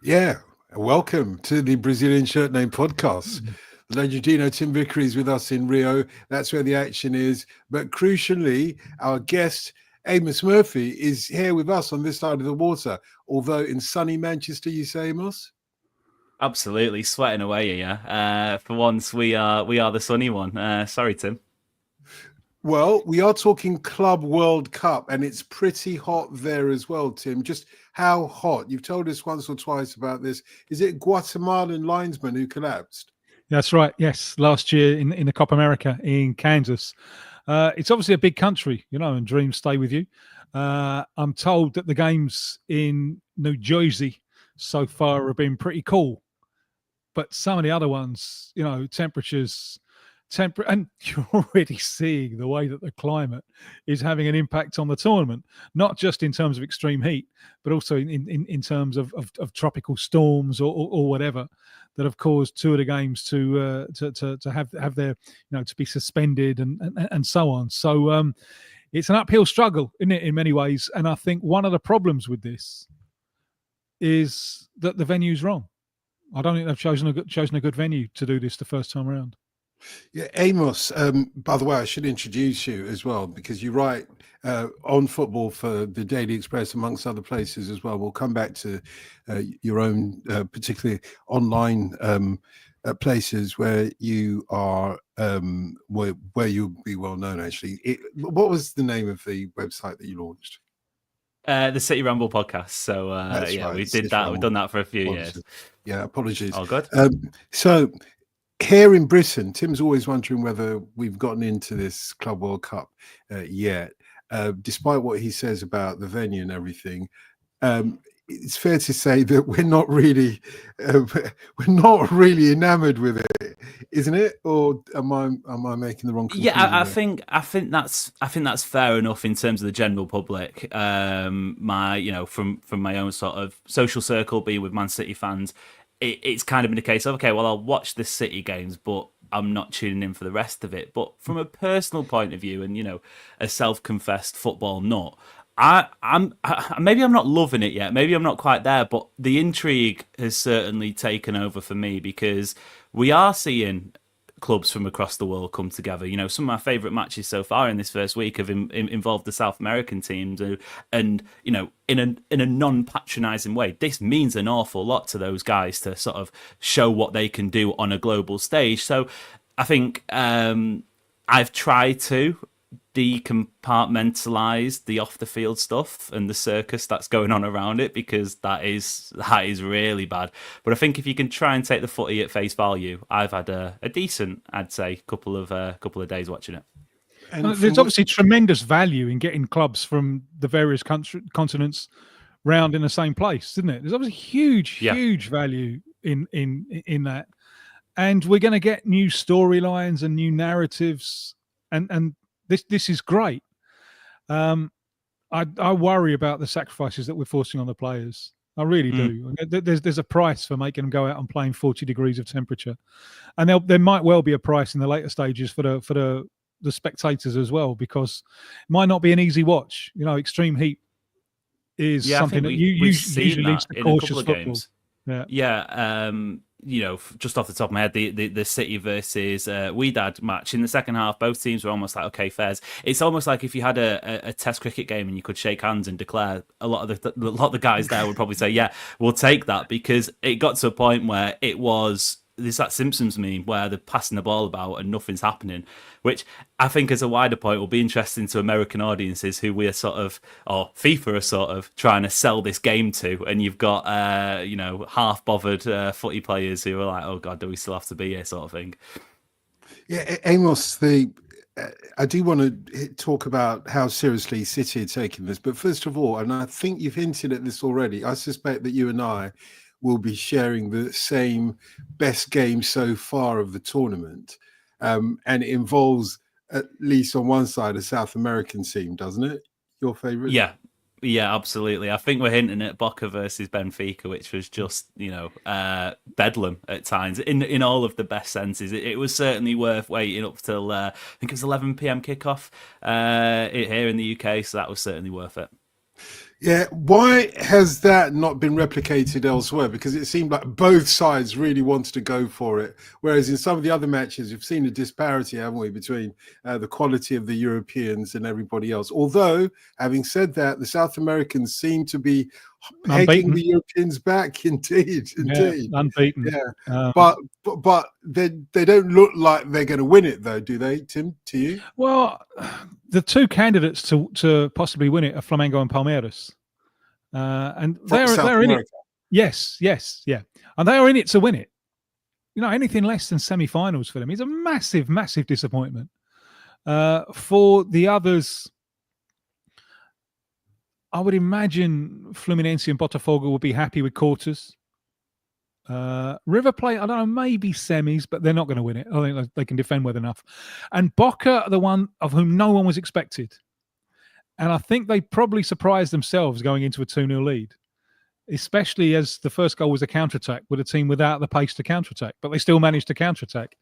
Yeah, welcome to the Brazilian Shirt Name podcast. The legendary Tim Vickery is with us in Rio. That's where the action is. But crucially, our guest, Amos Murphy, is here with us on this side of the water. Although in sunny Manchester, you say, Amos? Absolutely, sweating away here. For once, we are the sunny one. Sorry, Tim. Well, we are talking Club World Cup, and it's pretty hot there as well, Tim. Just how hot? You've told us once or twice about this. Is it Guatemalan linesman who collapsed? That's right. Yes, last year in the Copa America in Kansas. It's obviously a big country, and dreams stay with you. I'm told that the games in New Jersey so far have been pretty cool, but some of the other ones, temperatures, and you're already seeing the way that the climate is having an impact on the tournament, not just in terms of extreme heat, but also in terms of tropical storms or whatever that have caused two of the games to have their to be suspended and so on. So it's an uphill struggle, isn't it, in many ways? And I think one of the problems with this is that the venue's wrong. I don't think they've chosen a good venue to do this the first time around. Yeah, Amos, by the way, I should introduce you as well because you write on football for the Daily Express, amongst other places as well. We'll come back to your own, particularly online places where you are, where you'll be well known, actually. What was the name of the website that you launched? The City Ramble podcast. So Right, we City did that. Ramble. We've done that for a few Apologies. years. Yeah, apologies. All good. So here in Britain, Tim's always wondering whether we've gotten into this Club World Cup yet. Despite what he says about the venue and everything, it's fair to say that we're not really enamored with it, isn't it? Or am I making the wrong conclusion? Yeah, I think that's fair enough in terms of the general public. From my own sort of social circle, being with Man City fans, it's kind of been a case of, okay, well, I'll watch the City games, but I'm not tuning in for the rest of it. But from a personal point of view, and a self-confessed football nut, maybe I'm not loving it yet. Maybe I'm not quite there, but the intrigue has certainly taken over for me because we are seeing clubs from across the world come together. Some of my favourite matches so far in this first week have involved the South American teams, and in a non-patronising way, this means an awful lot to those guys to sort of show what they can do on a global stage. So I think I've tried to decompartmentalize the off the field stuff and the circus that's going on around it because that is really bad. But I think if you can try and take the footy at face value, I've had a decent, I'd say, couple of days watching it. And there's obviously tremendous value in getting clubs from the various continents round in the same place, isn't it? There's obviously huge value in that, and we're going to get new storylines and new narratives, and this is great. I worry about the sacrifices that we're forcing on the players. I really do. There's a price for making them go out and play in 40 degrees of temperature, and there might well be a price in the later stages for the spectators as well, because it might not be an easy watch. Extreme heat is something that usually leads to cautious football. Games. Just off the top of my head, the City versus Wydad match in the second half, both teams were almost like, okay, fairs. It's almost like if you had a Test cricket game and you could shake hands and declare, a lot of the guys there would probably say, yeah, we'll take that, because it got to a point where it was. There's that Simpsons meme where they're passing the ball about and nothing's happening, which I think as a wider point will be interesting to American audiences who we are sort of, or FIFA are sort of trying to sell this game to. And you've got, half bothered footy players who are like, oh God, do we still have to be here, sort of thing. Yeah, Amos, I do want to talk about how seriously City are taking this. But first of all, and I think you've hinted at this already, I suspect that you and I will be sharing the same best game so far of the tournament. And it involves, at least on one side, a South American team, doesn't it? Your favourite? Yeah, absolutely. I think we're hinting at Boca versus Benfica, which was just, bedlam at times, in all of the best senses. It was certainly worth waiting up till, I think it was 11 p.m. kickoff here in the UK, so that was certainly worth it. Yeah, why has that not been replicated elsewhere? Because it seemed like both sides really wanted to go for it. Whereas in some of the other matches, we've seen a disparity, haven't we, between the quality of the Europeans and everybody else. Although, having said that, the South Americans seem to be pegging Unbeaten. the Europeans back. Indeed, Yeah, indeed. unbeaten. Yeah, but they don't look like they're going to win it, though, do they, Tim? To you? Well, the two candidates to possibly win it are Flamengo and Palmeiras, and From South they're in it. America. Yes, yeah, and they are in it to win it. You know, anything less than semi-finals for them is a massive, massive disappointment. For the others, I would imagine Fluminense and Botafogo would be happy with quarters. River Plate, I don't know, maybe semis, but they're not going to win it. I think they can defend well enough. And Boca are the one of whom no one was expected. And I think they probably surprised themselves going into a 2-0 lead, especially as the first goal was a counter-attack with a team without the pace to counter-attack, but they still managed to counter-attack.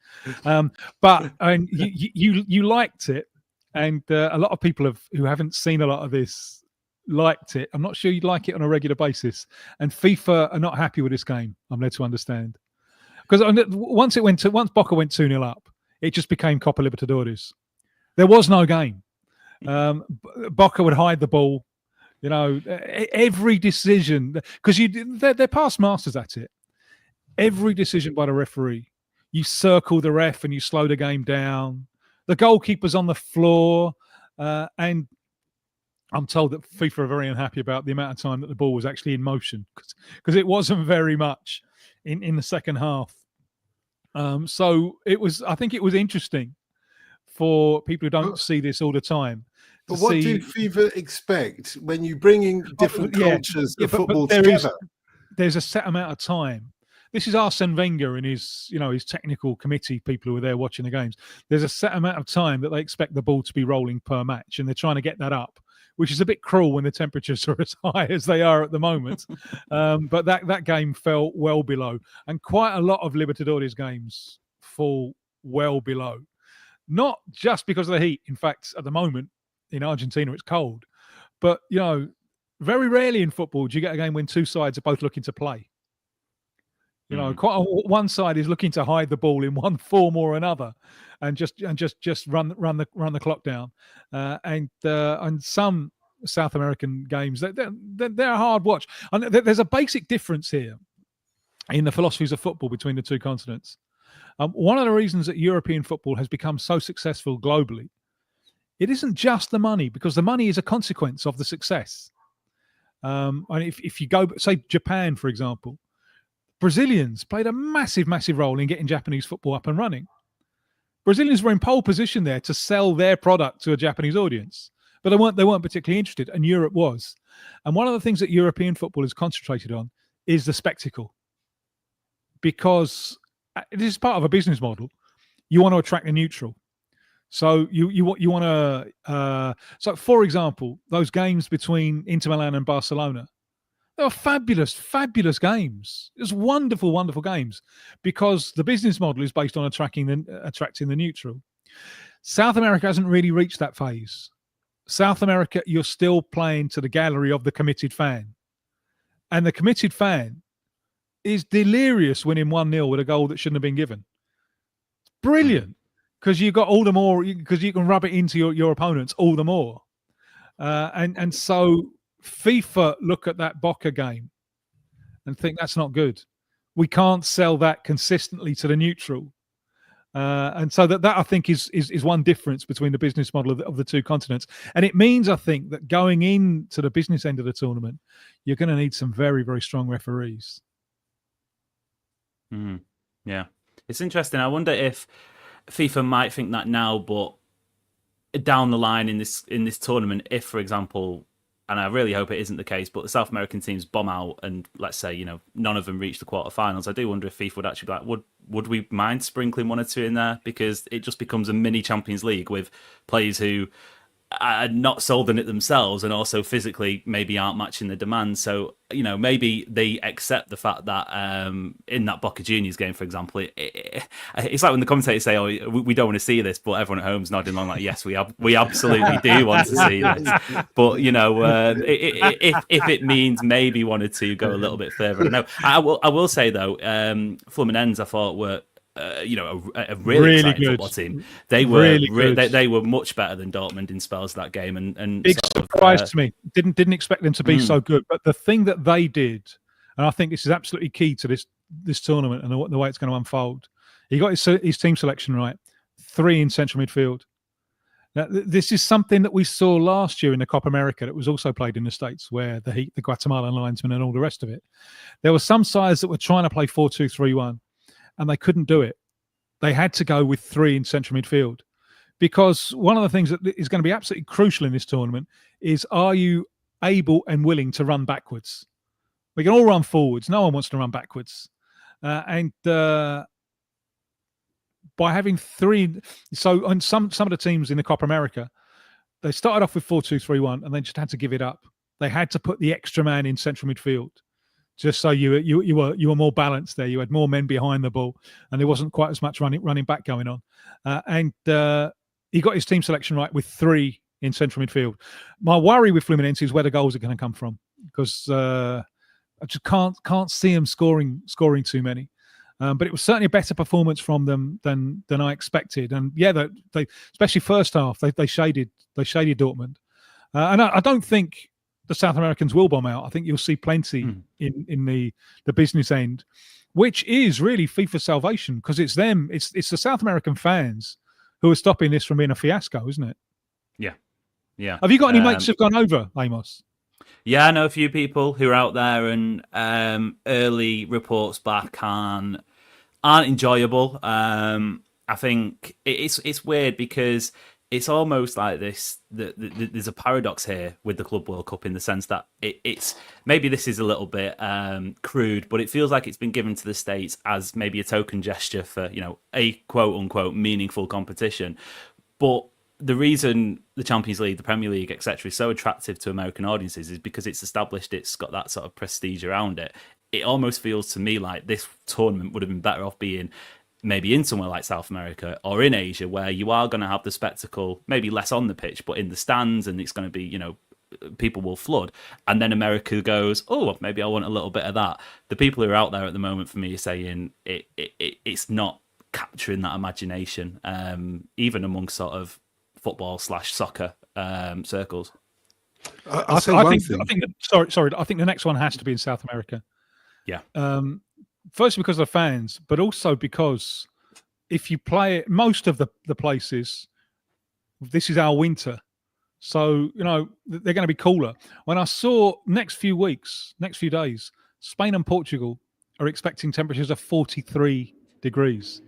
But you liked it, and a lot of people who haven't seen a lot of this liked it. I'm not sure you'd like it on a regular basis. And FIFA are not happy with this game, I'm led to understand. Because once Boca went 2-0 up, it just became Copa Libertadores. There was no game. Boca would hide the ball. You know, every decision, because they're past masters at it. Every decision by the referee, you circle the ref and you slow the game down. The goalkeeper's on the floor, and I'm told that FIFA are very unhappy about the amount of time that the ball was actually in motion, because it wasn't very much in the second half. So I think it was interesting for people who don't see this all the time. But what do FIFA expect when you bring in different cultures of football together? There's a set amount of time. This is Arsene Wenger and his technical committee people who are there watching the games. There's a set amount of time that they expect the ball to be rolling per match, and they're trying to get that up, which is a bit cruel when the temperatures are as high as they are at the moment. But that game fell well below, and quite a lot of Libertadores games fall well below. Not just because of the heat. In fact, at the moment in Argentina, it's cold. But, very rarely in football do you get a game when two sides are both looking to play. One side is looking to hide the ball in one form or another, and just run the clock down. And some South American games, they're a hard watch. And there's a basic difference here in the philosophies of football between the two continents. One of the reasons that European football has become so successful globally, it isn't just the money, because the money is a consequence of the success. And if you go, say, Japan, for example, Brazilians played a massive, massive role in getting Japanese football up and running. Brazilians were in pole position there to sell their product to a Japanese audience, but they weren't particularly interested, and Europe was. And one of the things that European football is concentrated on is the spectacle, because this is part of a business model. You want to attract the neutral. So you want to. So, for example, those games between Inter Milan and Barcelona, they were fabulous, fabulous games. It was wonderful, wonderful games, because the business model is based on attracting the neutral. South America hasn't really reached that phase. South America, you're still playing to the gallery of the committed fan, and the committed fan is delirious winning 1-0 with a goal that shouldn't have been given. Brilliant. Because you got all the more, because you can rub it into your opponents all the more. And so FIFA look at that Boca game and think that's not good. We can't sell that consistently to the neutral. And so that I think is one difference between the business model of the two continents. And it means, I think, that going into the business end of the tournament, you're going to need some very, very strong referees. Yeah. It's interesting. I wonder if FIFA might think that now, but down the line in this tournament, if, for example, and I really hope it isn't the case, but the South American teams bomb out and, let's say, none of them reach the quarterfinals, I do wonder if FIFA would actually be like, would we mind sprinkling one or two in there? Because it just becomes a mini Champions League with players who are not sold on it themselves, and also physically maybe aren't matching the demand. So, maybe they accept the fact that in that Boca Juniors game, for example, it's like when the commentators say, "Oh, we don't want to see this," but everyone at home's nodding along like, "Yes, we absolutely do want to see this." But if it means maybe one or two go a little bit further, I don't know. I will say though, Fluminense I thought were. A really exciting good football team. They were they were much better than Dortmund in spells that game, and big surprise to me. Didn't expect them to be so good, but the thing that they did, and I think this is absolutely key to this tournament and the way it's going to unfold. He got his team selection right, 3 in central midfield. Now, this is something that we saw last year in the Copa America that was also played in the States, where the Guatemalan linesmen and all the rest of it. There were some sides that were trying to play 4-2-3-1. And they couldn't do it. They had to go with 3 in central midfield, because one of the things that is going to be absolutely crucial in this tournament is, are you able and willing to run backwards? We can all run forwards. No one wants to run backwards. And by having 3, so on some of the teams in the Copa America, they started off with 4-2-3-1 and they just had to give it up. They had to put the extra man in central midfield, just so you were more balanced there. You had more men behind the ball, and there wasn't quite as much running back going on. And he got his team selection right with 3 in central midfield. My worry with Fluminense is where the goals are going to come from, because I just can't see them scoring too many. But it was certainly a better performance from them than I expected. And yeah, they especially first half they shaded Dortmund, and I don't think the South Americans will bomb out. I think you'll see plenty in the business end, which is really FIFA salvation, because it's them. It's the South American fans who are stopping this from being a fiasco, isn't it? Yeah. Have you got any mates who've gone over, Amos? Yeah, I know a few people who are out there, and early reports back aren't enjoyable. I think it's weird, because it's almost like this. There's a paradox here with the Club World Cup, in the sense that it's maybe this is a little bit crude, but it feels like it's been given to the States as maybe a token gesture for a quote unquote meaningful competition. But the reason the Champions League, the Premier League, etc., is so attractive to American audiences is because it's established, it's got that sort of prestige around it. It almost feels to me like this tournament would have been better off being maybe in somewhere like South America or in Asia, where you are going to have the spectacle, maybe less on the pitch, but in the stands, and it's going to be, people will flood. And then America goes, oh, maybe I want a little bit of that. The people who are out there at the moment, for me, are saying it's not capturing that imagination, even amongst sort of football/soccer circles. I think the next one has to be in South America. Yeah. First, because of the fans, but also because if you play it, most of the places, this is our winter. So, they're going to be cooler. When I saw next few days, Spain and Portugal are expecting temperatures of 43 degrees.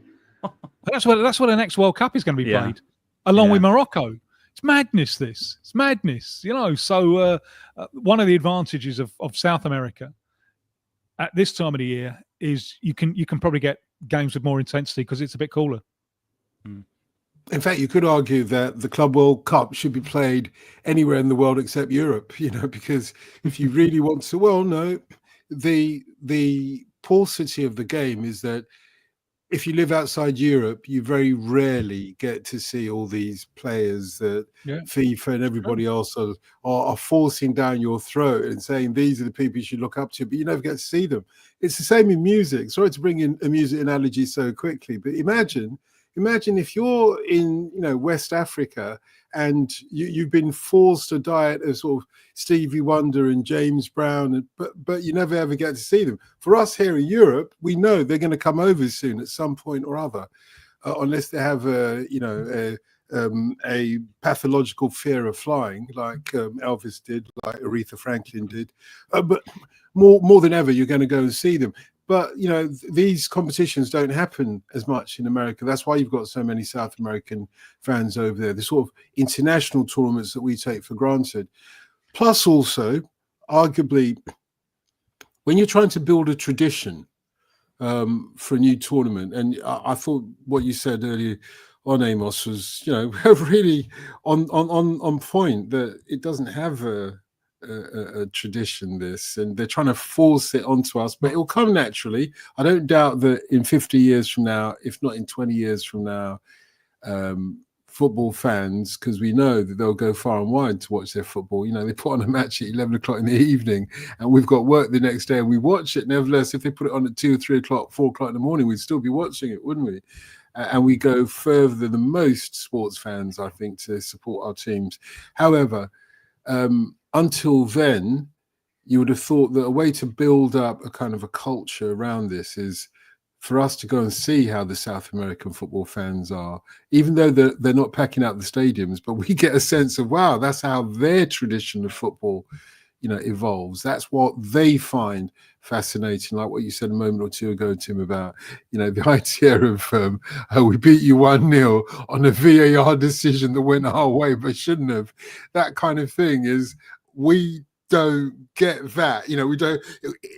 That's where the next World Cup is going to be played, along with Morocco. It's madness, this. It's madness, So one of the advantages of South America at this time of the year is you can probably get games with more intensity because it's a bit cooler. In fact, you could argue that the Club World Cup should be played anywhere in the world except Europe, because if you really want to, well, no, the paucity of the game is that if you live outside Europe, you very rarely get to see all these players that FIFA and everybody else are forcing down your throat and saying these are the people you should look up to, but you never get to see them. It's the same in music. Sorry to bring in a music analogy so quickly, but imagine if you're in West Africa and you've been forced a diet of sort of Stevie Wonder and James Brown, but you never ever get to see them. For us here in Europe, we know they're going to come over soon at some point or other, unless they have a pathological fear of flying, like Elvis did, like Aretha Franklin did. But more than ever, you're going to go and see them. But, these competitions don't happen as much in America. That's why you've got so many South American fans over there, the sort of international tournaments that we take for granted. Plus also, arguably, when you're trying to build a tradition for a new tournament, and I thought what you said earlier on Amos was, really on point, that it doesn't have a tradition, this, and they're trying to force it onto us, but it will come naturally. I don't doubt that in 50 years from now, if not in 20 years from now, football fans, because we know that they'll go far and wide to watch their football. They put on a match at 11 o'clock in the evening and we've got work the next day and we watch it. Nevertheless, if they put it on at 2, 3 o'clock, 4 o'clock in the morning, we'd still be watching it, wouldn't we? And we go further than most sports fans, I think, to support our teams. However, until then, you would have thought that a way to build up a kind of a culture around this is for us to go and see how the South American football fans are, even though they're not packing out the stadiums, but we get a sense of, wow, that's how their tradition of football, evolves. That's what they find fascinating, like what you said a moment or two ago, Tim, about, the idea of we beat you 1-0 on a VAR decision that went our way but shouldn't have. That kind of thing is, we don't get that. We don't,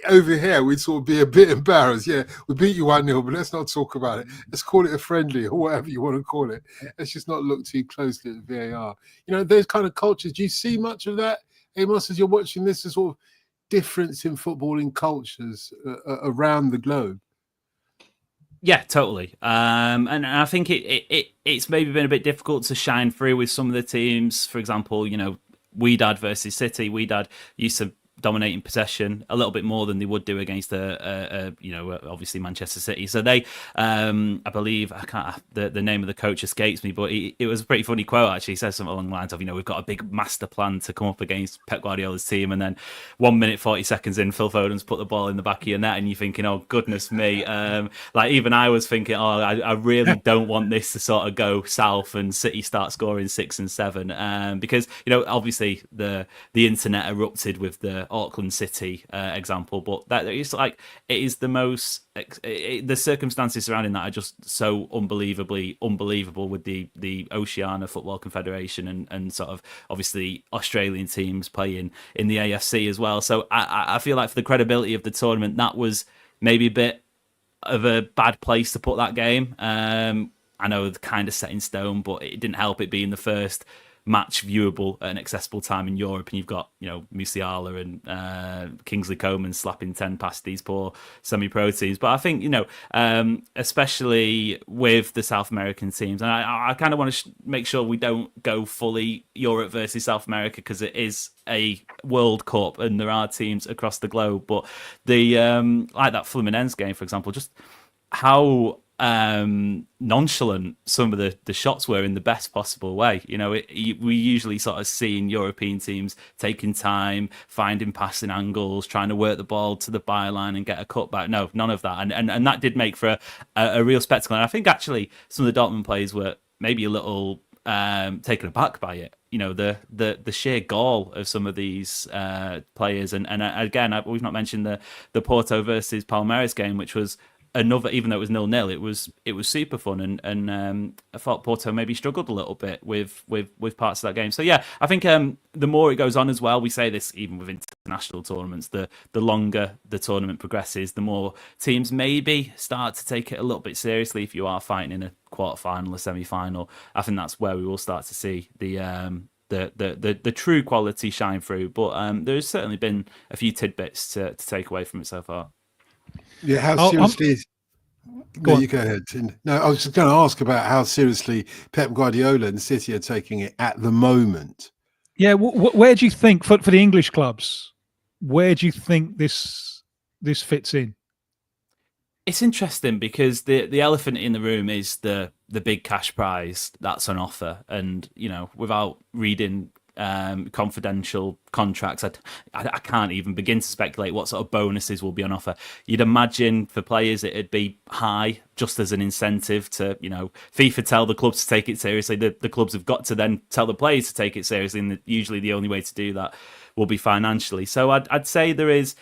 over here we'd sort of be a bit embarrassed. Yeah, we beat you 1-0, but let's not talk about it. Let's call it a friendly or whatever you want to call it. Let's just not look too closely at the VAR. Those kind of cultures. Do you see much of that, Amos, as you're watching this, a sort of difference in footballing cultures around the globe? Yeah, totally. And I think it's maybe been a bit difficult to shine through with some of the teams. For example, Wydad versus City. Wydad used to dominating possession a little bit more than they would do against obviously Manchester City. So they, I believe, the name of the coach escapes me, but it was a pretty funny quote actually. He says something along the lines of, we've got a big master plan to come up against Pep Guardiola's team, and then 1 minute 40 seconds in, Phil Foden's put the ball in the back of your net, and you're thinking, oh goodness me. Like even I was thinking, I really don't want this to sort of go south and City start scoring 6 and 7, because obviously the internet erupted with the Auckland City example, but that it's like it is the most the circumstances surrounding that are just so unbelievably unbelievable, with the Oceania Football Confederation and sort of obviously Australian teams playing in the AFC as well. So I feel like for the credibility of the tournament, that was maybe a bit of a bad place to put that game. I know it's kind of set in stone, but it didn't help it being the first match viewable at an accessible time in Europe, and you've got Musiala and Kingsley Coman slapping 10 past these poor semi-pro teams. But I think especially with the South American teams, and I kind of want to make sure we don't go fully Europe versus South America, because it is a World Cup and there are teams across the globe. But the like that Fluminense game, for example, just how nonchalant some of the shots were in the best possible way. We usually sort of see in European teams taking time, finding passing angles, trying to work the ball to the byline and get a cutback. No, none of that, and that did make for a real spectacle. And I think actually some of the Dortmund players were maybe a little taken aback by it. The sheer gall of some of these players, and again, we've not mentioned the Porto versus Palmeiras game, which was another, even though it was 0-0, it was super fun, and I thought Porto maybe struggled a little bit with parts of that game. So yeah, I think the more it goes on as well, we say this even with international tournaments, the longer the tournament progresses, the more teams maybe start to take it a little bit seriously. If you are fighting in a quarter-final or semi-final, I think that's where we will start to see the true quality shine through. But there's certainly been a few tidbits to take away from it so far. Yeah, how seriously is... You go ahead. No, I was just going to ask about how seriously Pep Guardiola and City are taking it at the moment. Yeah, where do you think, for the English clubs, where do you think this fits in? It's interesting because the elephant in the room is the big cash prize that's on offer, and without reading confidential contracts, I can't even begin to speculate what sort of bonuses will be on offer. You'd imagine for players it'd be high, just as an incentive to FIFA tell the clubs to take it seriously. The clubs have got to then tell the players to take it seriously, and usually the only way to do that will be financially. So I'd say there is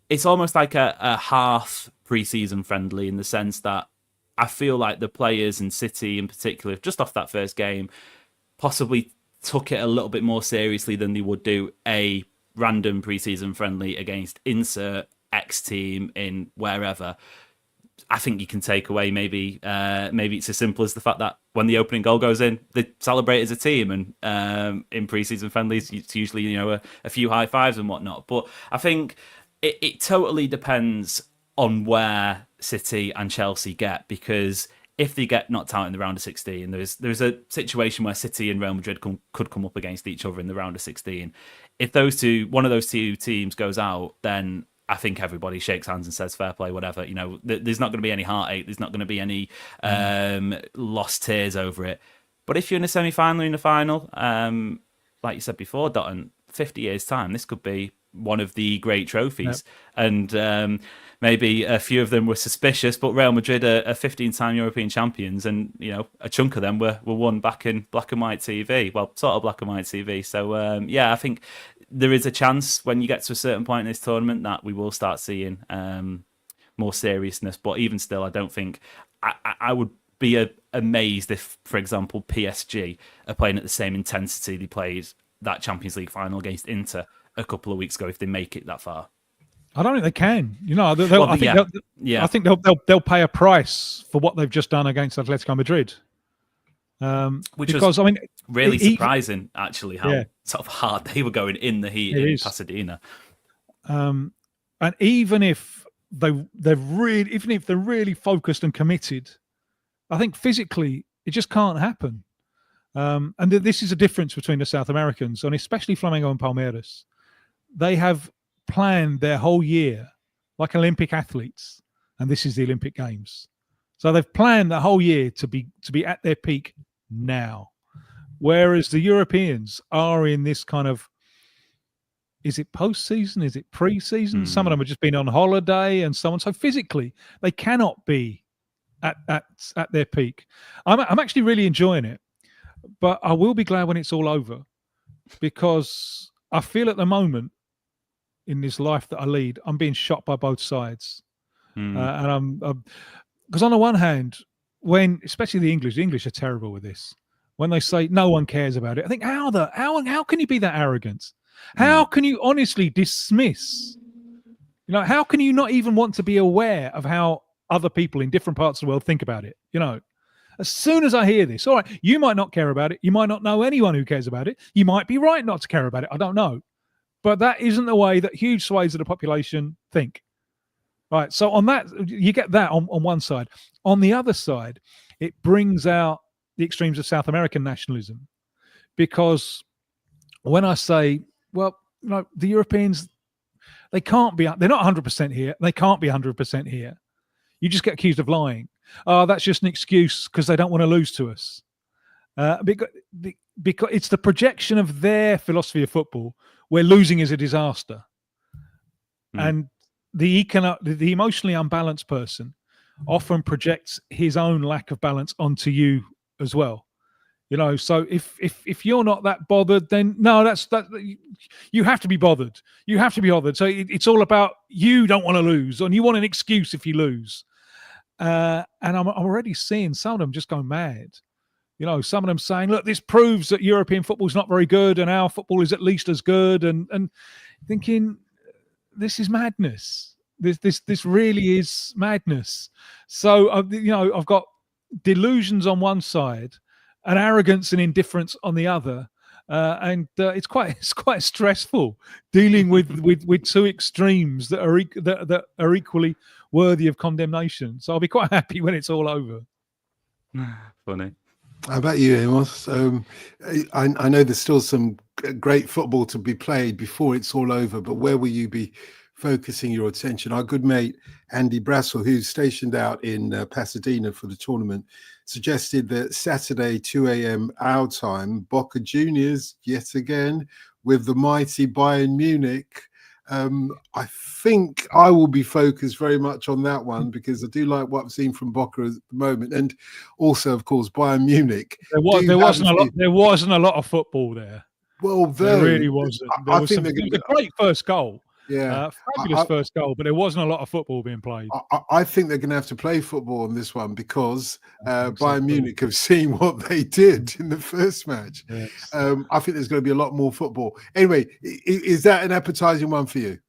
it's almost like a half pre-season friendly, in the sense that I feel like the players, and City in particular, just off that first game, possibly took it a little bit more seriously than they would do a random pre-season friendly against insert X team in wherever. I think you can take away maybe it's as simple as the fact that when the opening goal goes in, they celebrate as a team, and in pre-season friendlies, it's usually a few high fives and whatnot. But I think it totally depends on where City and Chelsea get, because if they get knocked out in the round of 16, there's a situation where City and Real Madrid could come up against each other in the round of 16. If one of those two teams goes out, then I think everybody shakes hands and says fair play, whatever. There's not going to be any heartache. There's not going to be any lost tears over it. But if you're in a semi-final, in a final, like you said before, Dotun, 50 years' time, this could be one of the great trophies. Yep. And maybe a few of them were suspicious, but Real Madrid are 15-time European champions, and a chunk of them were won back in black and white TV. Well, sort of black and white TV. So I think there is a chance when you get to a certain point in this tournament that we will start seeing more seriousness. But even still, I don't think I would be amazed if, for example, PSG are playing at the same intensity they played that Champions League final against Inter a couple of weeks ago, if they make it that far. I don't think they can. I think they'll pay a price for what they've just done against Atletico Madrid. Which was really surprising, actually, how sort of hard they were going in the heat in Pasadena. And even if they're really focused and committed, I think physically it just can't happen. And this is a difference between the South Americans, and especially Flamengo and Palmeiras. They have planned their whole year like Olympic athletes, and this is the Olympic Games. So they've planned the whole year to be at their peak now, whereas the Europeans are in this kind of, is it post-season? Is it pre-season? Some of them have just been on holiday and so on. So physically, they cannot be at their peak. I'm actually really enjoying it, but I will be glad when it's all over, because I feel at the moment in this life that I lead, I'm being shot by both sides. And I'm because on the one hand, when especially the English are terrible with this. When they say no one cares about it, I think how can you be that arrogant? How can you honestly dismiss? How can you not even want to be aware of how other people in different parts of the world think about it? As soon as I hear this, all right, you might not care about it. You might not know anyone who cares about it. You might be right not to care about it. I don't know. But that isn't the way that huge swathes of the population think. Right. So on that, you get that on one side. On the other side, it brings out the extremes of South American nationalism. Because when I say, well, the Europeans, they're not 100% here. They can't be 100% here. You just get accused of lying. Oh, that's just an excuse because they don't want to lose to us. Because it's the projection of their philosophy of football where losing is a disaster. And the emotionally unbalanced person often projects his own lack of balance onto you as well. So if you're not that bothered, then no, you have to be bothered. You have to be bothered. So it's all about you don't want to lose, and you want an excuse if you lose. And I'm already seeing some of them just go mad. Some of them saying, look, this proves that European football is not very good and our football is at least as good, and thinking this is madness. This really is madness. So, I've got delusions on one side and arrogance and indifference on the other. And it's quite stressful dealing with two extremes that are equally worthy of condemnation. So I'll be quite happy when it's all over. Funny. How about you, Amos? I know there's still some great football to be played before it's all over, but where will you be focusing your attention? Our good mate Andy Brassel, who's stationed out in Pasadena for the tournament, suggested that Saturday 2 a.m. our time, Boca Juniors yet again with the mighty Bayern Munich. I think I will be focused very much on that one because I do like what I've seen from Boca at the moment, and also, of course, Bayern Munich. There wasn't a lot of football there. Well, there really wasn't. It was a great first goal. Yeah, fabulous first goal, but there wasn't a lot of football being played. I think they're going to have to play football on this one because Bayern Munich have seen what they did in the first match. Yes. I think there's going to be a lot more football. Anyway, is that an appetizing one for you?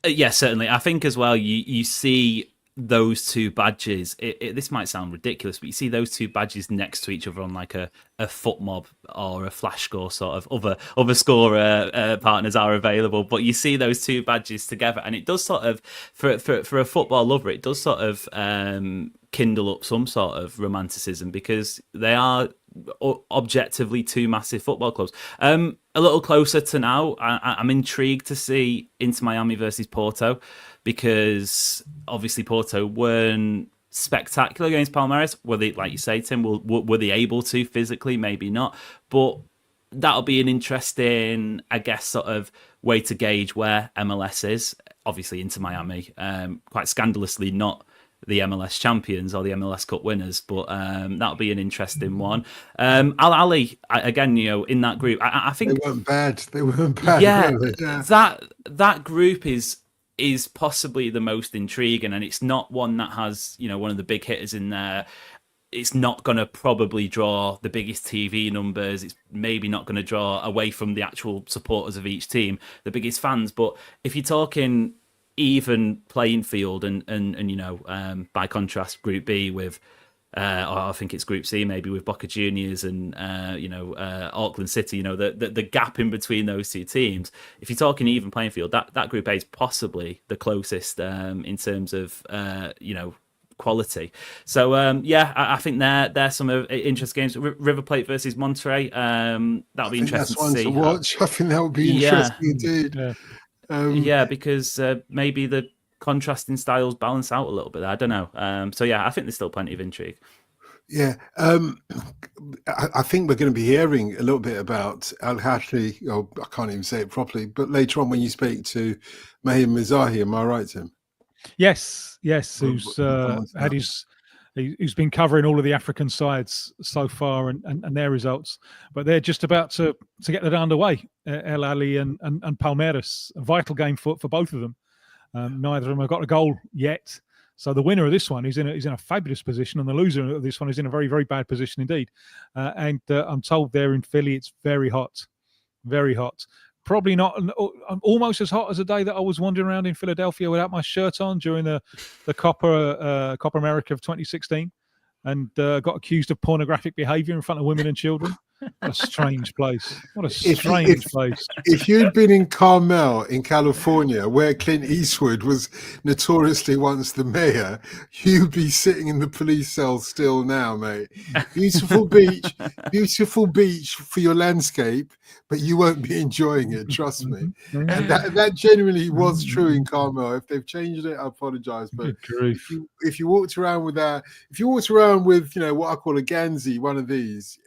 Yes, certainly. I think as well, you see those two badges, this might sound ridiculous, but you see those two badges next to each other on like a foot mob or a flash score, sort of other scorer partners are available, but you see those two badges together, and it does sort of, for a football lover, it does sort of kindle up some sort of romanticism, because they are objectively two massive football clubs. A little closer to now, I'm intrigued to see Inter Miami versus Porto, because obviously Porto weren't spectacular against Palmeiras. Were they, like you say, Tim, were they able to physically? Maybe not. But that'll be an interesting, I guess, sort of way to gauge where MLS is. Obviously, Inter Miami, quite scandalously not the MLS champions or the MLS Cup winners, but that'll be an interesting one. Al Ahly, again, in that group, I think they weren't bad. They weren't bad. Yeah, were they? Yeah. that group is possibly the most intriguing, and it's not one that has one of the big hitters in there. It's not going to probably draw the biggest TV numbers. It's maybe not going to draw, away from the actual supporters of each team, the biggest fans. But if you're talking even playing field, and by contrast, Group B with, or I think it's Group C maybe, with Boca Juniors and Auckland City, the gap in between those two teams. If you're talking even playing field, that Group A is possibly the closest in terms of quality. So I think they're some interesting games. River Plate versus Monterrey. That'll be interesting to see. Watch. I think that would be interesting indeed. Yeah. Because maybe the contrasting styles balance out a little bit. I don't know. I think there's still plenty of intrigue. Yeah, I think we're going to be hearing a little bit about Al Ahly. Oh, I can't even say it properly, but later on when you speak to Maher Mezahi, am I right, Tim? Yes, who's been covering all of the African sides so far and their results, but they're just about to get that underway. El Ahly and Palmeiras, a vital game for both of them. Neither of them have got a goal yet, so the winner of this one is in a fabulous position, and the loser of this one is in a very, very bad position indeed. And I'm told there in Philly it's very hot, very hot. Probably not almost as hot as the day that I was wandering around in Philadelphia without my shirt on during the Copa America of 2016, and got accused of pornographic behaviour in front of women and children. What a strange place. What a strange place. If you'd been in Carmel in California, where Clint Eastwood was notoriously once the mayor, you'd be sitting in the police cell still now, mate. Beautiful beach for your landscape, but you won't be enjoying it, trust me. And that genuinely was true in Carmel. If they've changed it, I apologize. But if you walked around with what I call a Ganzi, one of these,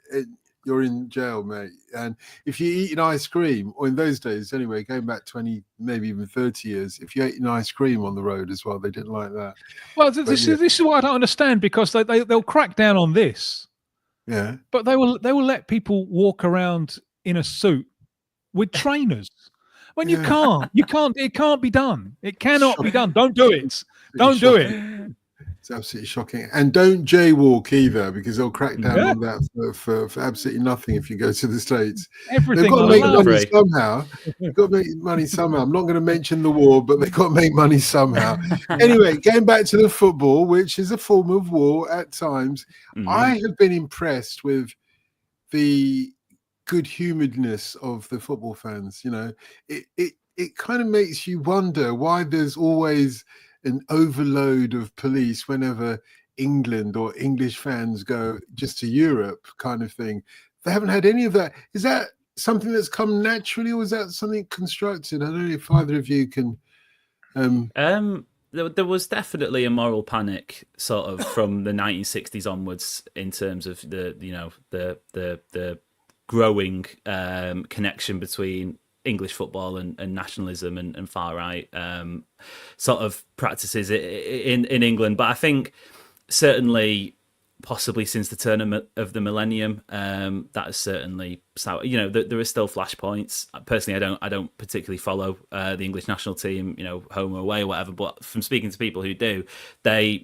you're in jail, mate. And if you eat an ice cream, or in those days anyway, going back 20, maybe even 30 years, if you ate an ice cream on the road as well, they didn't like that. Well, this is what I don't understand, because they'll crack down on this. Yeah. But they will let people walk around in a suit with trainers. When you can't, it can't be done. It cannot be done. Don't do it. Don't do it. It's absolutely shocking. And don't jaywalk either, because they'll crack down on that for absolutely nothing if you go to the States. Everything. They've got to make money somehow. They've got to make money somehow. I'm not going to mention the war, but they've got to make money somehow. Anyway, going back to the football, which is a form of war at times, I have been impressed with the good-humoredness of the football fans. It kind of makes you wonder why there's always an overload of police whenever England or English fans go just to Europe, kind of thing. They haven't had any of that. Is that something that's come naturally, or is that something constructed? I don't know if either of you can. There was definitely a moral panic, sort of, from the 1960s onwards, in terms of the growing connection between English football and nationalism and far right sort of practices in England. But I think certainly, possibly since the turn of the millennium, that has certainly, there are still flashpoints. Personally, I don't particularly follow the English national team, home or away or whatever. But from speaking to people who do, they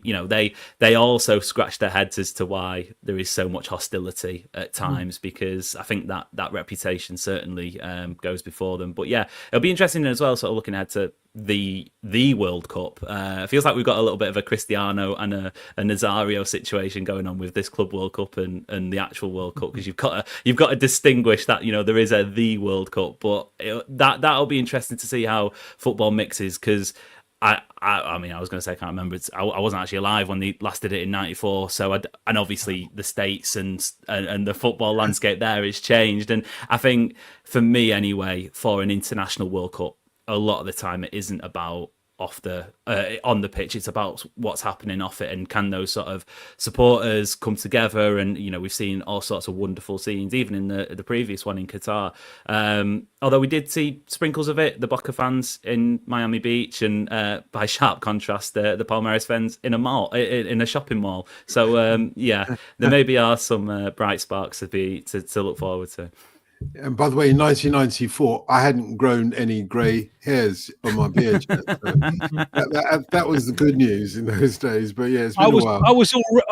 also scratch their heads as to why there is so much hostility at times, because I think that reputation certainly goes before them. But yeah, it'll be interesting as well, sort of looking ahead to the World Cup. It feels like we've got a little bit of a Cristiano and a Nazario situation going on with this Club World Cup and the actual World Cup, because you've got to distinguish that, there is the World Cup, but that'll be interesting to see how football mixes, because I mean, I was going to say I can't remember. I wasn't actually alive when they last did it in '94. So and obviously the States and the football landscape there has changed. And I think for me anyway, for an international World Cup, a lot of the time it isn't about on the pitch. It's about what's happening off it, and can those sort of supporters come together. And we've seen all sorts of wonderful scenes, even in the previous one in Qatar. Although we did see sprinkles of it, the Boca fans in Miami Beach, and by sharp contrast, the Palmeiras fans in a mall, in a shopping mall. So there maybe are some bright sparks to look forward to. And by the way, in 1994, I hadn't grown any grey hairs on my beard yet. So that was the good news in those days. But yeah, it's been a while. I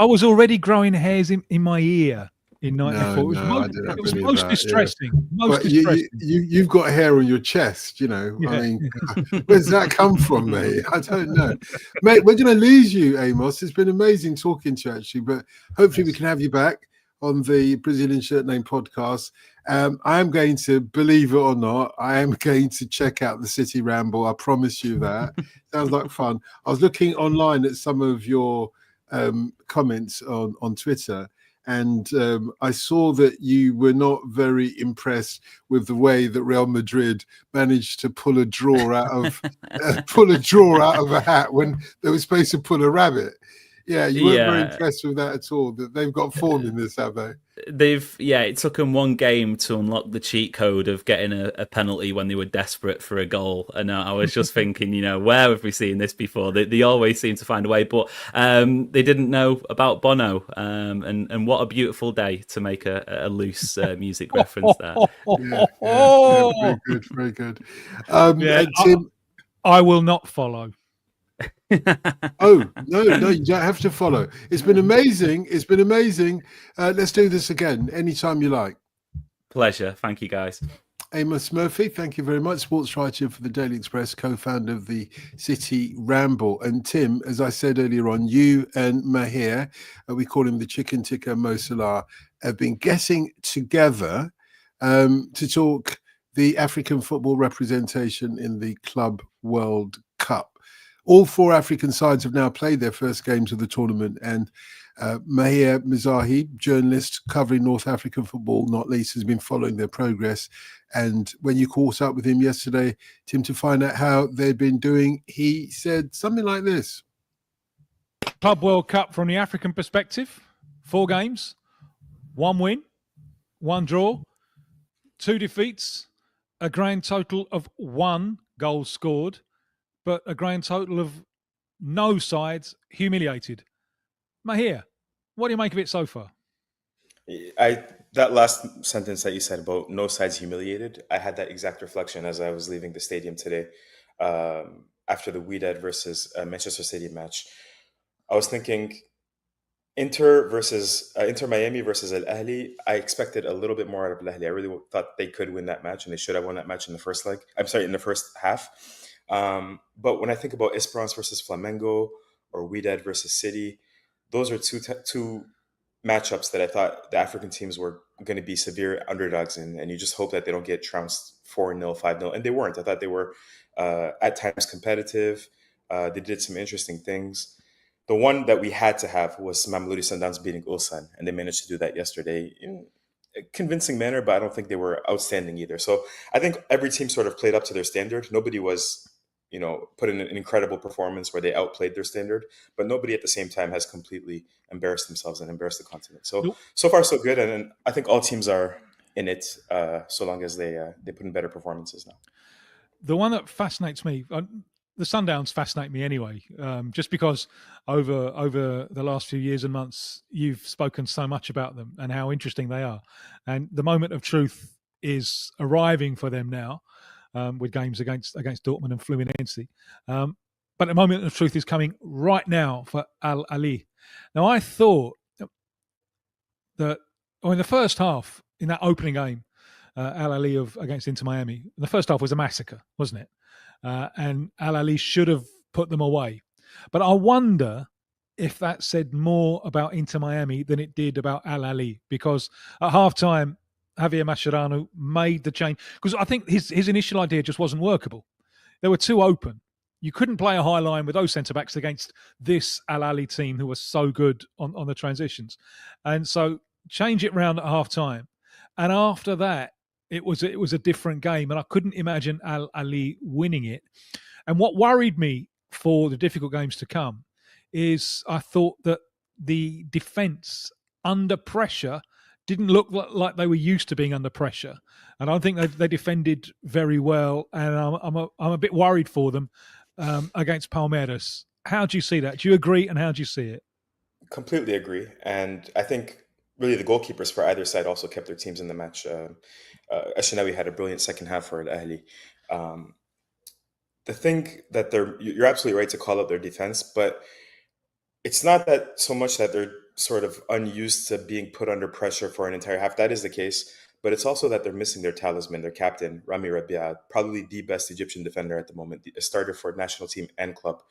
was already growing hairs in my ear in '94. It was most distressing. Yeah. Most distressing. You've got hair on your chest, I mean, where's that come from, mate? I don't know. Mate, we're going to lose you, Amos. It's been amazing talking to you, actually. But hopefully we can have you back on the Brazilian Shirt Name podcast. I am going to, believe it or not, I am going to check out the City Ramble. I promise you that. Sounds like fun. I was looking online at some of your comments on Twitter, and I saw that you were not very impressed with the way that Real Madrid managed to pull a draw out of a hat when they were supposed to pull a rabbit. Yeah, you weren't very impressed with that at all. That they've got form in this, have they? It took them one game to unlock the cheat code of getting a penalty when they were desperate for a goal. And I was just thinking, where have we seen this before? They always seem to find a way, but they didn't know about Bono. And what a beautiful day to make a loose music reference there. Very good, very good. Tim, I will not follow. Oh no, you don't have to follow. It's been amazing. Let's do this again anytime you like. Pleasure. Thank you, guys. Amos Murphy, thank you very much. Sports writer for the Daily Express, co-founder of the City Ramble. And Tim, as I said earlier on, you and Maher, we call him the Chicken Tikka Mo Salah, have been getting together to talk the African football representation in the Club World Cup. All four African sides have now played their first games of the tournament, and Maher Mezahi, journalist covering North African football, not least, has been following their progress. And when you caught up with him yesterday, Tim, to find out how they've been doing, he said something like this. Club World Cup from the African perspective, 4 games, 1 win, 1 draw, 2 defeats, a grand total of 1 goal scored, but a grand total of no sides humiliated. Maher, what do you make of it so far? That last sentence that you said about no sides humiliated, I had that exact reflection as I was leaving the stadium today after the Wydad versus Manchester City match. I was thinking Inter Miami versus Al Ahly. I expected a little bit more out of Al Ahly. I really thought they could win that match, and they should have won that match in the first half. But when I think about Esperance versus Flamengo or Wydad versus City, those are two matchups that I thought the African teams were going to be severe underdogs in, and you just hope that they don't get trounced 4-0, 5-0, and they weren't. I thought they were at times competitive. They did some interesting things. The one that we had to have was Mamelodi Sundowns beating Ulsan, and they managed to do that yesterday in a convincing manner, but I don't think they were outstanding either. So I think every team sort of played up to their standard. Nobody was, put in an incredible performance where they outplayed their standard, but nobody at the same time has completely embarrassed themselves and embarrassed the continent. So far so good, and I think all teams are in it so long as they put in better performances now. The one that fascinates me, the Sundowns fascinate me anyway, just because over the last few years and months, you've spoken so much about them and how interesting they are. And the moment of truth is arriving for them now, with games against Dortmund and Fluminense. But the moment of truth is coming right now for Al Ahly. Now, I thought that in the first half, in that opening game, Al Ahly against Inter Miami, the first half was a massacre, wasn't it? and Al Ahly should have put them away. But I wonder if that said more about Inter Miami than it did about Al Ahly, because at halftime, Javier Mascherano made the change, because I think his initial idea just wasn't workable. They were too open. You couldn't play a high line with those centre backs against this Al Ahly team who was so good on the transitions, and so change it round at half time, and after that it was a different game, and I couldn't imagine Al Ahly winning it. And what worried me for the difficult games to come is I thought that the defence under pressure didn't look like they were used to being under pressure, and I don't think they defended very well. And I'm a bit worried for them against Palmeiras. How do you see that? Do you agree? And how do you see it? Completely agree. And I think really the goalkeepers for either side also kept their teams in the match. Ashinawi had a brilliant second half for Al Ahly. The thing that you're absolutely right to call out their defense, but it's not that so much that they're sort of unused to being put under pressure for an entire half. That is the case, but it's also that they're missing their talisman, their captain, Rami Rabia, probably the best Egyptian defender at the moment, a starter for national team and club.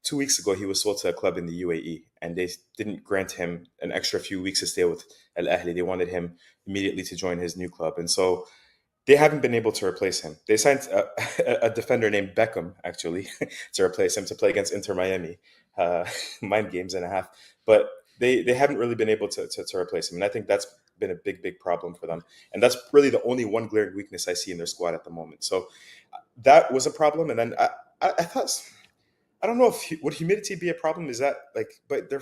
2 weeks ago, he was sold to a club in the UAE, and they didn't grant him an extra few weeks to stay with Al Ahly. They wanted him immediately to join his new club, and so they haven't been able to replace him. They signed a defender named Beckham, actually, to replace him to play against Inter Miami. Mind games and a half. But they haven't really been able to replace him. And I think that's been a big problem for them. And that's really the only one glaring weakness I see in their squad at the moment. So that was a problem. And then I thought, I don't know if, would humidity be a problem? Is that like, but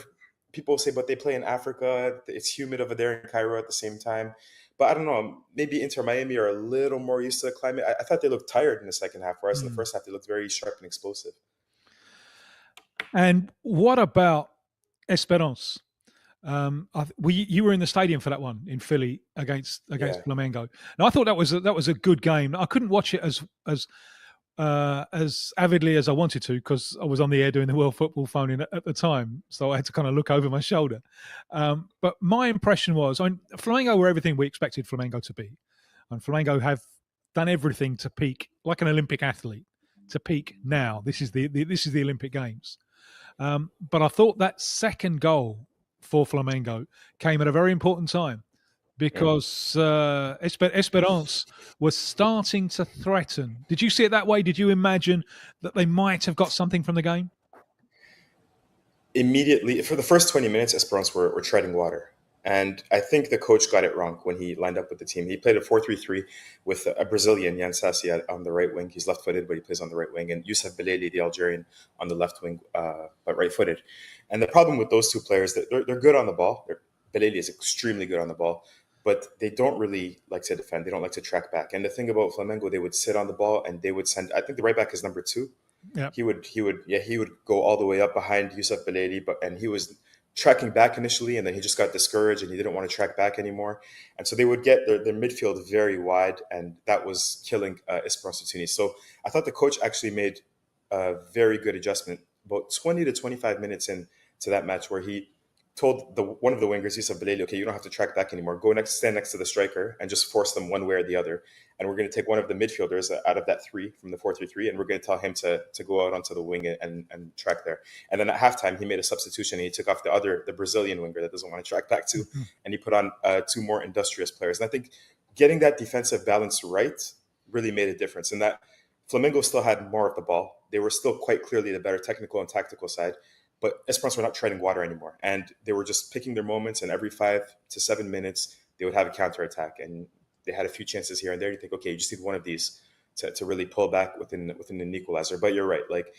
people say, but they play in Africa. It's humid over there in Cairo at the same time. But I don't know, maybe Inter Miami are a little more used to the climate. I thought they looked tired in the second half, whereas in the first half they looked very sharp and explosive. And what about Esperance? You were in the stadium for that one in Philly against Flamengo. Now I thought that was a good game. I couldn't watch it as avidly as I wanted to because I was on the air doing the World Football Phone in at the time, so I had to kind of look over my shoulder. But my impression was, Flamengo were everything we expected Flamengo to be, and Flamengo have done everything to peak like an Olympic athlete. To peak now, this is the Olympic Games. But I thought that second goal for Flamengo came at a very important time because Esperance was starting to threaten. Did you see it that way? Did you imagine that they might have got something from the game? Immediately, for the first 20 minutes, Esperance were treading water. And I think the coach got it wrong when he lined up with the team. He played a 4-3-3 with a Brazilian, Jan Sassi, on the right wing. He's left-footed, but he plays on the right wing. And Youssef Beleli, the Algerian, on the left wing, but right-footed. And the problem with those two players, that they're good on the ball. Beleli is extremely good on the ball, but they don't really like to defend. They don't like to track back. And the thing about Flamengo, they would sit on the ball and they would send, I think the right back is number 2. Yeah. He would go all the way up behind Youssef Beleli, and he was tracking back initially, and then he just got discouraged and he didn't want to track back anymore. And so they would get their midfield very wide, and that was killing Esperance de Tunis. So I thought the coach actually made a very good adjustment about 20 to 25 minutes into that match, where he told one of the wingers, Youssef Beleli, okay, you don't have to track back anymore. Stand next to the striker and just force them one way or the other. And we're going to take one of the midfielders out of that 3 from the 4-3-3, and we're going to tell him to go out onto the wing and track there. And then at halftime, he made a substitution and he took off the Brazilian winger that doesn't want to track back too, and he put on 2 more industrious players. And I think getting that defensive balance right really made a difference. And that Flamengo still had more of the ball. They were still quite clearly the better technical and tactical side. But Esperance were not treading water anymore. And they were just picking their moments, and every 5 to 7 minutes, they would have a counterattack. And they had a few chances here and there. You think, okay, you just need one of these to really pull back within an equalizer. But you're right. Like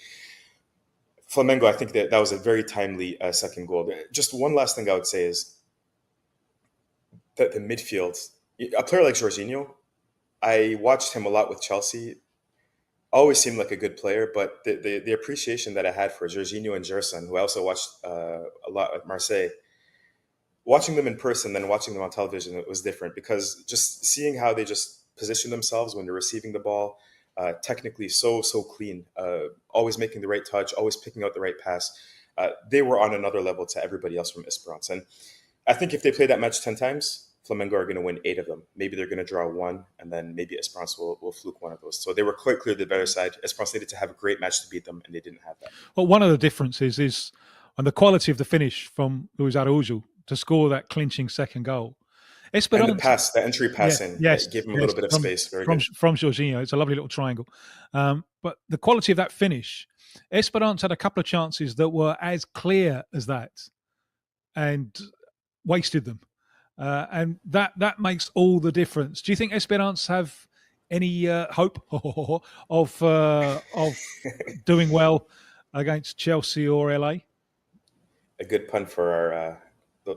Flamengo, I think that was a very timely second goal. Just one last thing I would say is that the midfield, a player like Jorginho, I watched him a lot with Chelsea. Always seemed like a good player, but the appreciation that I had for Jorginho and Gerson, who I also watched a lot at Marseille, watching them in person, then watching them on television, it was different, because just seeing how they just position themselves when they're receiving the ball, technically so clean, always making the right touch, always picking out the right pass. They were on another level to everybody else from Esperance. And I think if they played that match 10 times, Flamengo are going to win 8 of them. Maybe they're going to draw 1, and then maybe Esperance will fluke one of those. So they were quite clearly the better side. Esperance needed to have a great match to beat them, and they didn't have that. Well, one of the differences is on the quality of the finish from Luis Araújo to score that clinching second goal. Esperance, and the pass, the entry pass gave him a little bit of space. Very good. From Jorginho. It's a lovely little triangle. But the quality of that finish, Esperance had a couple of chances that were as clear as that and wasted them. And that makes all the difference. Do you think Esperance have any hope of doing well against Chelsea or LA? A good pun for our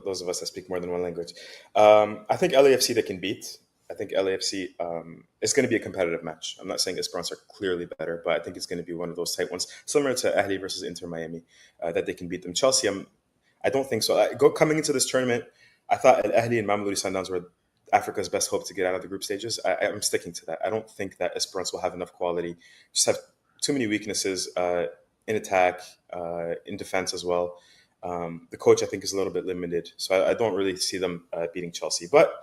those of us that speak more than one language. I think LAFC they can beat. I think LAFC is going to be a competitive match. I'm not saying Esperance are clearly better, but I think it's going to be one of those tight ones, similar to Ahly versus Inter Miami, that they can beat them. Chelsea, I don't think so. Coming into this tournament, I thought Ahly and Mamelodi Sundowns were Africa's best hope to get out of the group stages. I'm sticking to that. I don't think that Esperance will have enough quality. Just have too many weaknesses in attack, in defense as well. The coach, I think, is a little bit limited. So I don't really see them beating Chelsea. But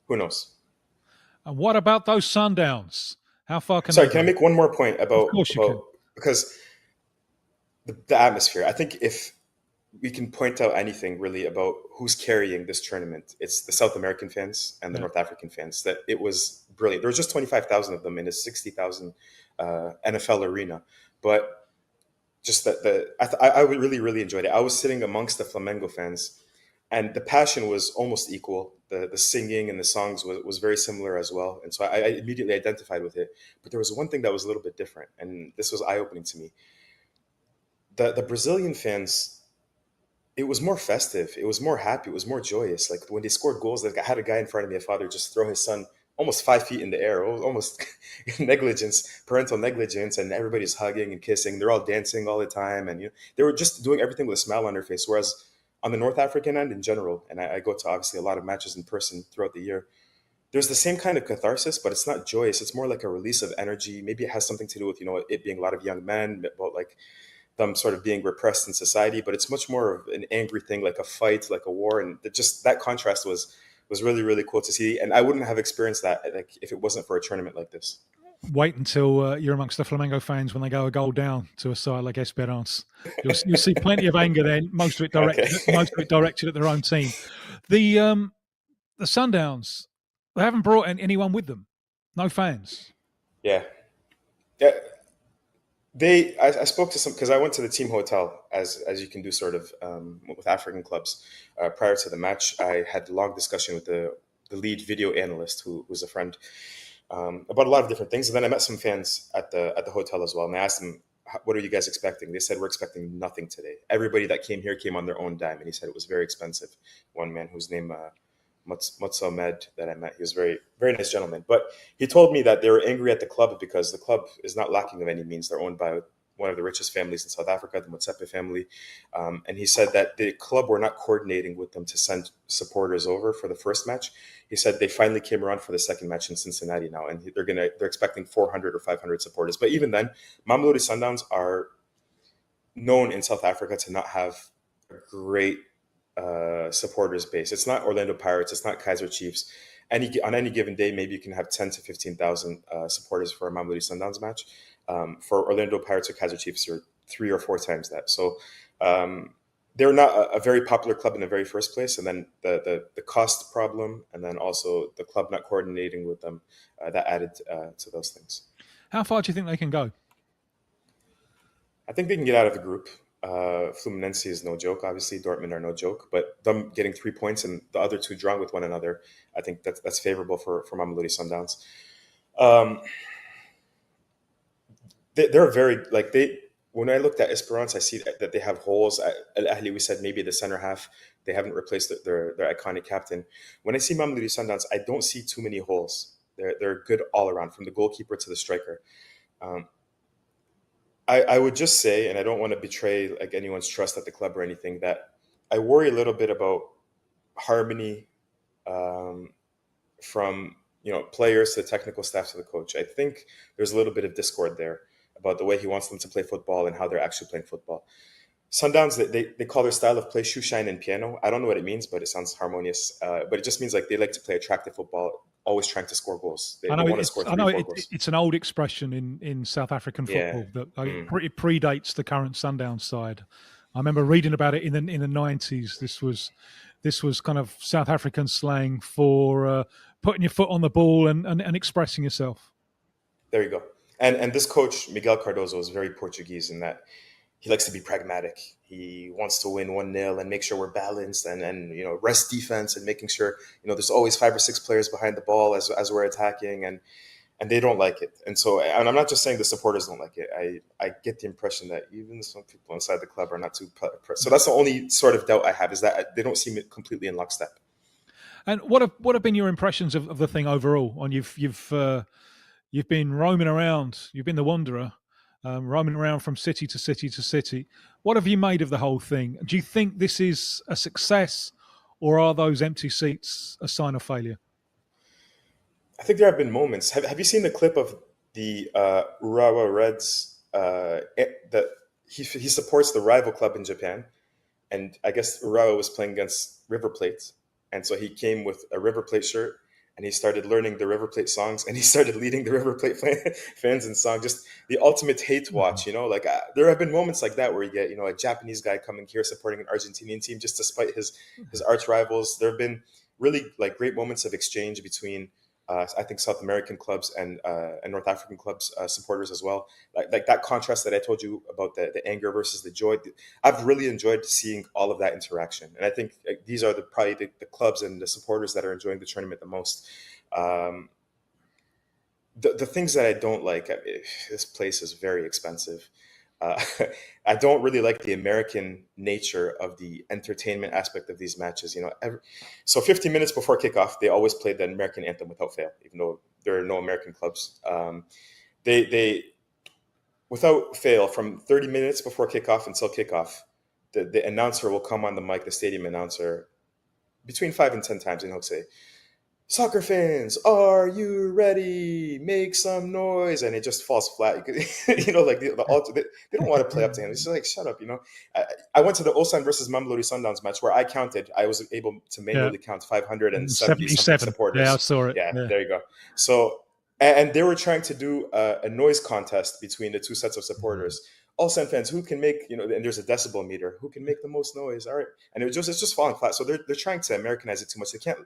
who knows? And what about those Sundowns? How far can Sorry, can I make one more point about, of course you can. Because the atmosphere, I think if we can point out anything really about who's carrying this tournament, it's the South American fans and the North African fans. That it was brilliant. There was just 25,000 of them in a 60,000 NFL arena, but just that I really enjoyed it. I was sitting amongst the Flamengo fans, and the passion was almost equal. The singing and the songs was very similar as well, and so I immediately identified with it. But there was one thing that was a little bit different, and this was eye-opening to me. The Brazilian fans, it was more festive. It was more happy. It was more joyous. Like when they scored goals, like I had a guy in front of me, a father, just throw his son almost 5 feet in the air. It was almost parental negligence, and everybody's hugging and kissing. They're all dancing all the time, and they were just doing everything with a smile on their face. Whereas on the North African end in general, and I go to obviously a lot of matches in person throughout the year, there's the same kind of catharsis, but it's not joyous. It's more like a release of energy. Maybe it has something to do with, it being a lot of young men, about like them sort of being repressed in society, but it's much more of an angry thing, like a fight, like a war. And just that contrast was really, really cool to see. And I wouldn't have experienced that like if it wasn't for a tournament like this. Wait until you're amongst the Flamengo fans when they go a goal down to a side like Esperance. You'll see plenty of anger then. Most of it directed at their own team. The Sundowns, they haven't brought anyone with them. No fans. Yeah. I spoke to some, because I went to the team hotel, as you can do sort of with African clubs. Prior to the match, I had a long discussion with the lead video analyst, who was a friend, about a lot of different things. And then I met some fans at the hotel as well. And I asked them, what are you guys expecting? They said, we're expecting nothing today. Everybody that came here came on their own dime. And he said it was very expensive. One man whose name Med that I met, he was very, very nice gentleman. But he told me that they were angry at the club because the club is not lacking of any means. They're owned by one of the richest families in South Africa, the Motsepe family. And he said that the club were not coordinating with them to send supporters over for the first match. He said they finally came around for the second match in Cincinnati now, and they're expecting 400 or 500 supporters. But even then, Mamelodi Sundowns are known in South Africa to not have a great supporters base. It's not Orlando Pirates. It's not Kaizer Chiefs. On any given day, maybe you can have 10 to 15,000 supporters for a Mamelodi Sundowns match. For Orlando Pirates or Kaizer Chiefs, are 3 or 4 times that. So they're not a very popular club in the very first place. And then the cost problem, and then also the club not coordinating with them, that added to those things. How far do you think they can go? I think they can get out of the group. Fluminense is no joke, obviously. Dortmund are no joke, but them getting 3 points and the other 2 drawing with one another, I think that's favorable for Mamelodi Sundowns. They're very, when I looked at Esperance, I see that they have holes. Al Ahly, we said maybe the center half, they haven't replaced their iconic captain. When I see Mamelodi Sundowns, I don't see too many holes. They're good all around, from the goalkeeper to the striker. I would just say, and I don't want to betray like anyone's trust at the club or anything, that I worry a little bit about harmony from players to the technical staff to the coach. I think there's a little bit of discord there about the way he wants them to play football and how they're actually playing football. Sundowns, they call their style of play shoe shine and piano. I don't know what it means, but it sounds harmonious. But it just means like they like to play attractive football, always trying to score goals. They want to score three, four goals. It's an old expression in South African football that it predates the current Sundowns side. I remember reading about it in the 90s. This was kind of South African slang for putting your foot on the ball and expressing yourself. There you go. And this coach, Miguel Cardoso, is very Portuguese in that he likes to be pragmatic. He wants to win 1-0 and make sure we're balanced and rest defense and making sure, there's always 5 or 6 players behind the ball as we're attacking, and they don't like it. And so, and I'm not just saying the supporters don't like it. I get the impression that even some people inside the club are not too impressed. So that's the only sort of doubt I have, is that they don't seem completely in lockstep. And what have been your impressions of the thing overall? On you've been roaming around, you've been the wanderer, roaming around from city to city to city. What have you made of the whole thing? Do you think this is a success, or are those empty seats a sign of failure? I think there have been moments. Have you seen the clip of the Urawa Reds? That he supports the rival club in Japan, and I guess Urawa was playing against River Plate, and so he came with a River Plate shirt. And he started learning the River Plate songs, and he started leading the River Plate fans in song. Just the ultimate hate watch, there have been moments like that where you get, a Japanese guy coming here supporting an Argentinian team just to spite his arch rivals. There have been really great moments of exchange between, I think, South American clubs and North African clubs supporters as well. Like that contrast that I told you about the anger versus the joy. I've really enjoyed seeing all of that interaction, and I think these are probably the clubs and the supporters that are enjoying the tournament the most. The things that I don't like, this place is very expensive. I don't really like the American nature of the entertainment aspect of these matches. So 15 minutes before kickoff, they always play the American anthem without fail, even though there are no American clubs. They without fail, from 30 minutes before kickoff until kickoff, the announcer will come on the mic, the stadium announcer, between 5 and 10 times, and he'll say, "Soccer fans, are you ready? Make some noise." And it just falls flat. They don't want to play up to him. It's just like, shut up, I went to the Ulsan versus Mamelodi Sundowns match where I was able to manually count 570 supporters. Yeah, I saw it. Yeah, there you go. So, and they were trying to do a noise contest between the two sets of supporters. Ulsan fans, who can make, and there's a decibel meter, who can make the most noise? All right. And it's just falling flat. So they're trying to Americanize it too much. They can't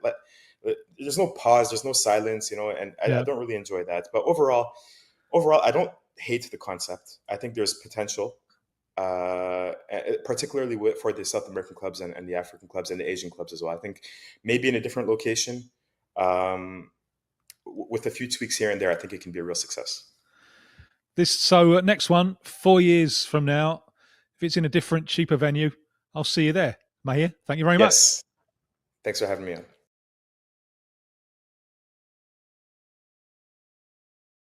there's no pause, there's no silence, and I don't really enjoy that. But overall, I don't hate the concept. I think there's potential, particularly for the South American clubs and the African clubs and the Asian clubs as well. I think maybe in a different location, with a few tweaks here and there, I think it can be a real success. Next one, 4 years from now, if it's in a different, cheaper venue, I'll see you there. Maher, thank you very much. Thanks for having me on.